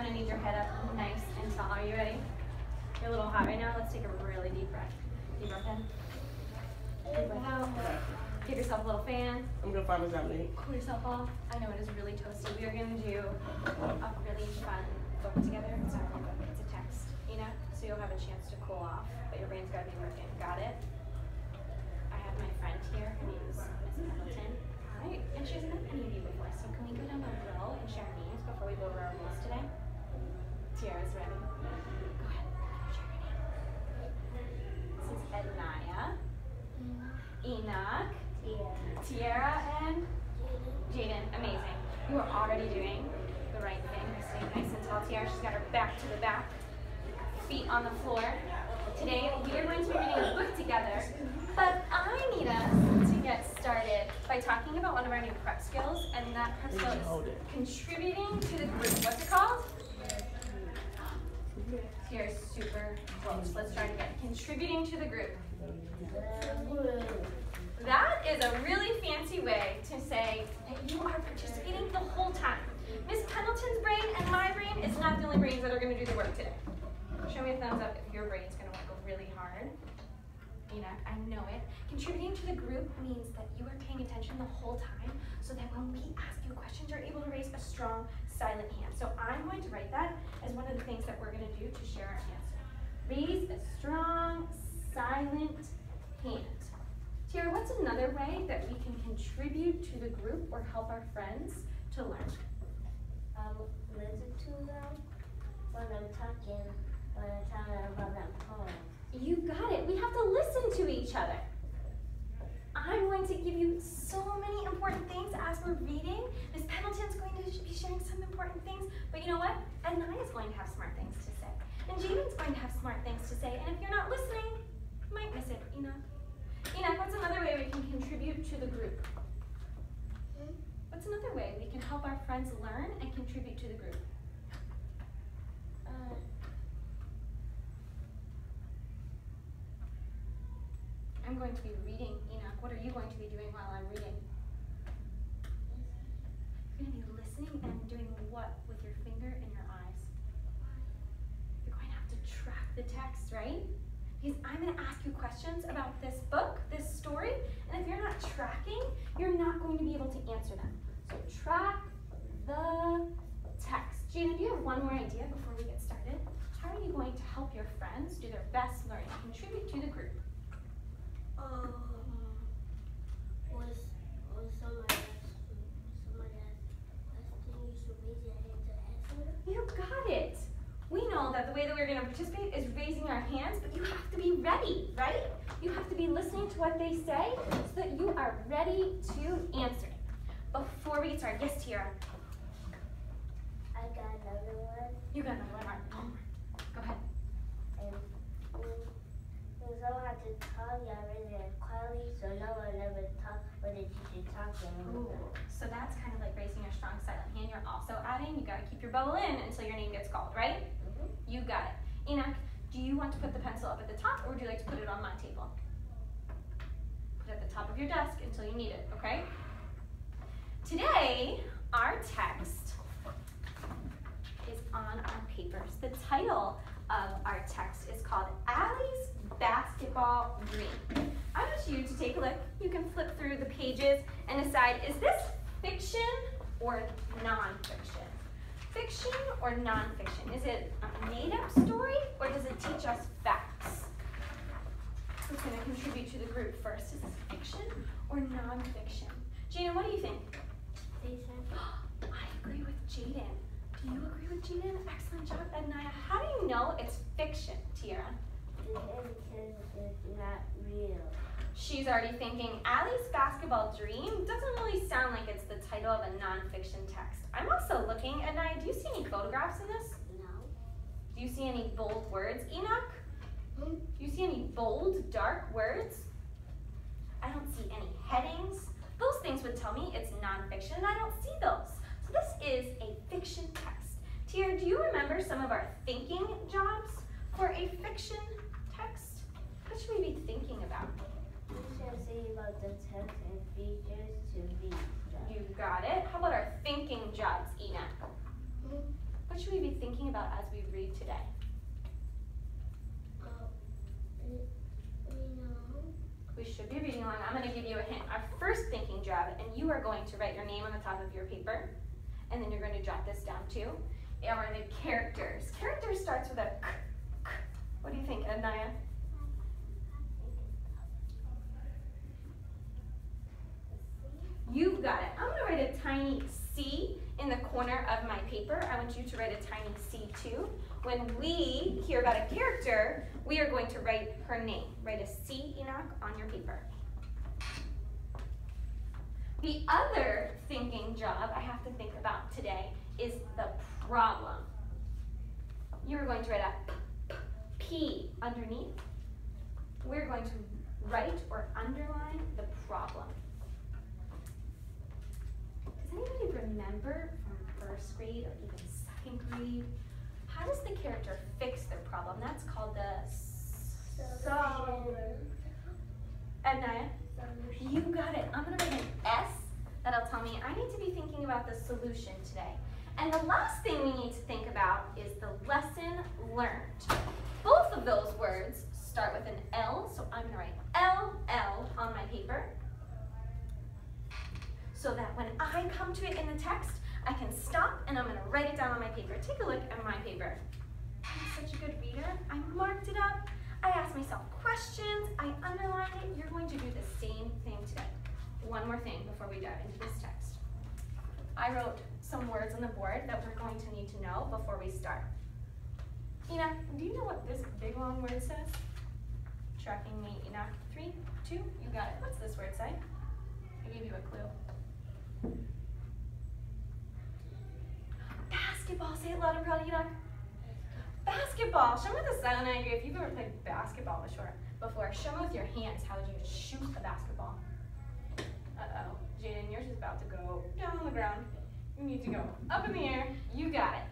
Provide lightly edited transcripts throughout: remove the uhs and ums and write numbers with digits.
gonna need your head up nice and tall. Are you ready? You're a little hot right now. Let's take a really deep breath. Deep breath in. Deep breath out. Give yourself a little fan. I'm gonna find this out later. Cool yourself off. I know it is really toasty. We are gonna do a really fun book together. It's not really a book, it's a text, so you'll have a chance to cool off, but your brain's gotta be working. Got it? I have my friend here. Her name is Miss Pendleton. Hi. And she hasn't met any of you before, so can we go down the row and share names before we go over our rules today? Tiara's ready. Go ahead. Share your name. This is Ednaya, Enoch, Tiara, and Jaden. Amazing. You are already doing the right thing. You're staying nice and tall. Tiara, she's got her back to the back, feet on the floor. Today, we are going to be reading a book together, but I need us to get started by talking about one of our new prep skills, and that prep skill is contributing to the group. What's it called? Tiara's super close. Let's try it again. Contributing to the group. That is a really fancy way to say that you are participating the whole time. Miss Pendleton's brain and my brain is not the only brains that are going to do the work today. Show me a thumbs up if your brain's going to work really hard. Enoch, I know it. Contributing to the group means that you are paying attention the whole time so that when we ask you questions, you're able to raise a strong, silent hand. So I'm going to write that as one of the things that we're going to do to share our answer. Raise a strong, silent hand. Tiara, what's another way that we can contribute to the group or help our friends to learn? Listen to them when I'm talking, when I'm telling them about that poem. You got it. We have to listen to each other. I'm going to give you so many important things as we're reading. Miss Pendleton's going to be sharing some important things, but you know what? Ednaya is going to have smart things to say. And Jaden's going to have smart things to say, and if you're not listening, you might miss it, Enoch. Enoch, what's another way we can contribute to the group? What's another way we can help our friends learn and contribute to the group? I'm going to be reading, Enoch. What are you going to be doing while I'm reading? You're going to be listening and doing what with your finger and your eyes? You're going to have to track the text, right? Because I'm going to ask you questions about this book, this story, and if you're not tracking, you're not going to be able to answer them. So track the text. Gina, do you have one more idea before we get started? How are you going to help your friends do their best learning, contribute to the group? When someone asks you should raise your hand to answer. You got it. We know that the way that we're going to participate is raising our hands, but you have to be ready, right? You have to be listening to what they say so that you are ready to answer it. Before we get started, yes, Tiara? I got another one. You got another one, Mark. Go ahead. When someone has to talk, you raise your hand quietly so no one ever talks when the teacher talking. Ooh, so that's kind of like raising your strong silent hand. You're also adding, you got to keep your bubble in until your name gets called, right? You got it. Enoch, do you want to put the pencil up at the top, or would you like to put it on my table? Put it at the top of your desk until you need it, okay? Today, our text is on our papers. The title of our text is called Allie's Basketball Dream. I want you to take a look. You can flip through the pages and decide, is this fiction or nonfiction? Fiction or nonfiction? Is it a made-up story, or does it teach us facts? Who's going to contribute to the group first? Is this fiction or nonfiction? Gina, what do you think? Fiction. I agree with Jaden. Do you agree with Jaden? Excellent job, Ednaya. How do you know it's fiction, Tiara? Because it's not real. She's already thinking, Allie's Basketball Dream doesn't really sound like it's the title of a nonfiction text. I'm also looking, Ednaya, do you see any photographs in this? No. Do you see any bold words, Enoch? Do you see any bold, dark words? I don't see any headings. Those things would tell me it's nonfiction, and I don't see those. So this is a fiction text. Tiara, do you remember some of our thinking jobs for a fiction text? What should we be thinking about? You should say about the text and features to read. You got it. How about our thinking jobs, Enoch? What should we be thinking about as we read today? We should be reading along. I'm going to give you a hint. Our first thinking job, and you are going to write your name on the top of your paper, and then you're going to jot this down too, are the characters. Character starts with a k, k. What do you think, Anaya? You've got it. I'm going to write a tiny C in the corner of my paper. I want you to write a tiny C too. When we hear about a character, we are going to write her name. Write a C, Enoch, on your paper. The other thinking job I have to think about today is the problem. You're going to write a P underneath. We're going to write or underline the problem. Does anybody remember from first grade or even second grade? How does the character fix their problem? That's called the Solver. Anaya, you got it. I'm going to write an S that'll tell me I need to be thinking about the solution today. And the last thing we need to think about is the lesson learned. Both of those words start with an L, so I'm going to write LL on my paper so that when I come to it in the text, I can stop and I'm going to write it down on my paper. Take a look at my paper. I'm such a good reader. I marked it up. I asked myself questions. I underlined it. You're going to do the same thing today. One more thing before we dive into this text. I wrote some words on the board that we're going to need to know before we start. Enoch, do you know what this big long word says? Tracking me, Enoch. 3, 2, you got it. What's this word say? I gave you a clue. Basketball. Say it loud and proud, Enoch. Basketball. Show me with a silent eye if you've ever played basketball before. Show me with your hands how would you shoot a basketball. Uh-oh. Jaden, yours is about to go down on the ground. You need to go up in the air. You got it.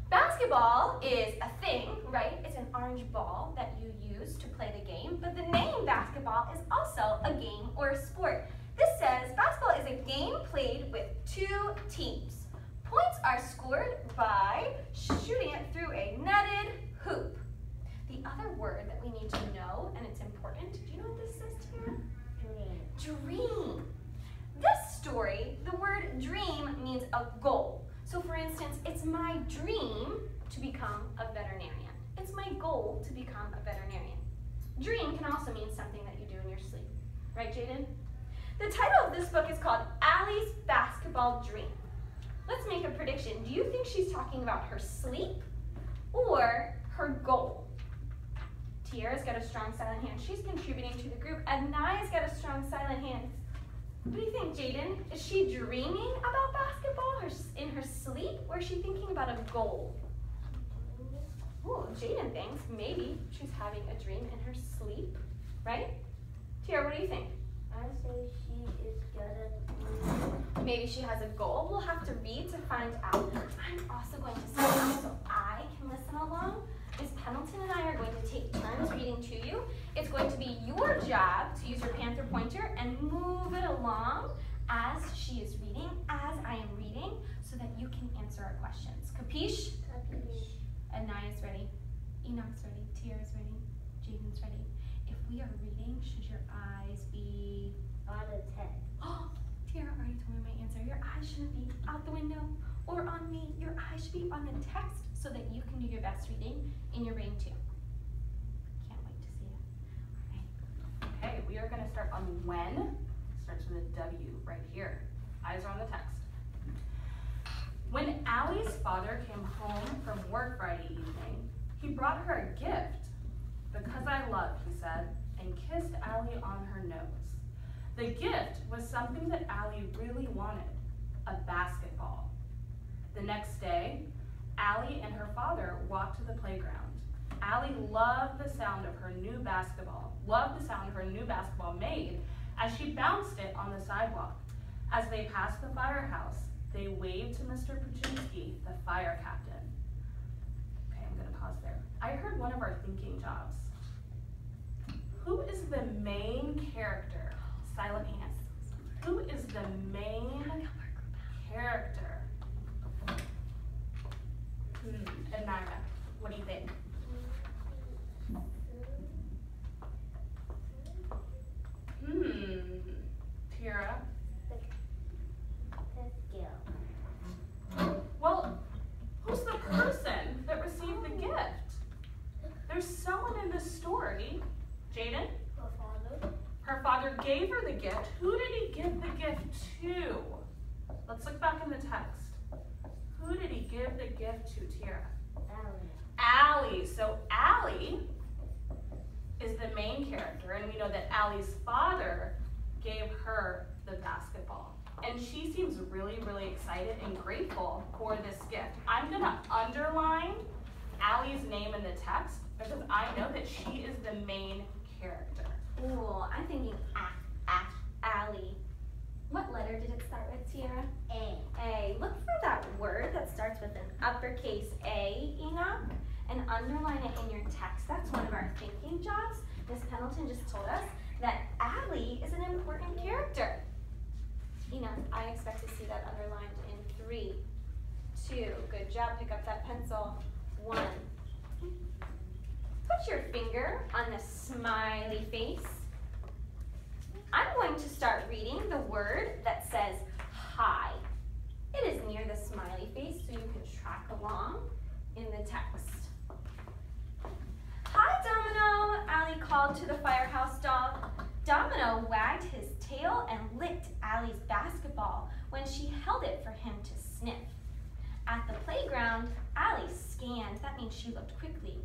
Basketball is a thing, right? It's an orange ball that you use to play the game, but the name basketball is also a game or a sport. This says basketball is a game played with 2 teams. Points are scored by shooting it through a netted hoop. The other word that we need to know, and it's important, do you know what this says, Tara? Dream. This story, the word dream means a goal. So for instance, it's my dream to become a veterinarian. It's my goal to become a veterinarian. Dream can also mean something that you do in your sleep. Right, Jaden? The title of this book is called Allie's Basketball Dream. Let's make a prediction. Do you think she's talking about her sleep or her goal? Tiara's got a strong silent hand. She's contributing to the group. Anaya's got a strong silent hand. What do you think, Jaden? Is she dreaming about basketball in her sleep, or is she thinking about a goal? Oh, Jaden thinks maybe she's having a dream in her sleep, right? Tiara, what do you think? I say she is gonna. Maybe she has a goal. We'll have to read to find out. I'm also going to sit down so I can listen along. Miss Pendleton and I are going to take turns reading to you. It's going to be your job to use your Panther pointer and move it along as she is reading, as I am reading, so that you can answer our questions. Capiche? Capiche. Anaya's ready. Enoch's ready. Tiara's ready. Jaden's ready. If we are reading, should your eyes be On the text. Oh, Tiara already told me my answer. Your eyes shouldn't be out the window or on me. Your eyes should be on the text so that you can do your best reading in your brain too. Can't wait to see it. All right. Okay, we are going to start on when. Starts with a W right here. Eyes are on the text. When Allie's father came home from work Friday evening, he brought her a gift. Because I love, he said, and kissed Allie on her nose. The gift was something that Allie really wanted, a basketball. The next day, Allie and her father walked to the playground. Allie loved the sound of her new basketball made as she bounced it on the sidewalk. As they passed the firehouse, they waved to Mr. Paczynski, the fire captain. Okay, I'm gonna pause there. I heard one of our thinking jobs. Who is the main character? Silent hands. Who is the main character? and Naira. What do you think? Tiara? The skill. Well, who's the person that received the gift? There's someone in the story. Jaden? Her father. Her father gave her the gift. Who did he give the gift to? Let's look back in the text. Who did he give the gift to, Tiara? Allie. So Allie is the main character, and we know that Allie's father gave her the basketball. And she seems really, really excited and grateful for this gift. I'm gonna underline Allie's name in the text because I know that she is the main character. Ooh, I'm thinking Allie. What letter did it start with, Tiara? A. A. Look for that word that starts with an uppercase A, Enoch, and underline it in your text. That's one of our thinking jobs. Miss Pendleton just told us that Allie is an important character. Enoch, I expect to see that underlined in 3, 2. Good job. Pick up that pencil. 1. Put your finger on the smiley face. I'm going to start reading the word that says hi. It is near the smiley face, so you can track along in the text. Hi, Domino, Allie called to the firehouse dog. Domino wagged his tail and licked Allie's basketball when she held it for him to sniff. At the playground, Allie scanned, that means she looked quickly,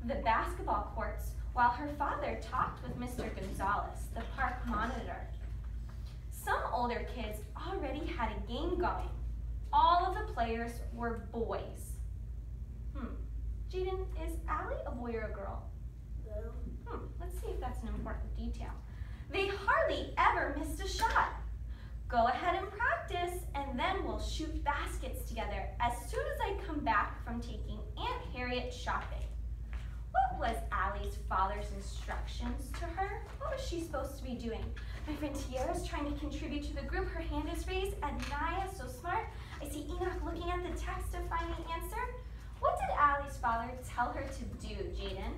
the basketball courts while her father talked with Mr. Gonzalez, the park monitor. Some older kids already had a game going. All of the players were boys. Jaden, is Allie a boy or a girl? No. Let's see if that's an important detail. They hardly ever missed a shot. Go ahead and practice, and then we'll shoot baskets together as soon as I come back from taking Aunt Harriet shopping. What was Allie's father's instructions to her? What was she supposed to be doing? My friend Tiara's trying to contribute to the group. Her hand is raised. Anaya, so smart. I see Enoch looking at the text to find the answer. What did Allie's father tell her to do, Jaden?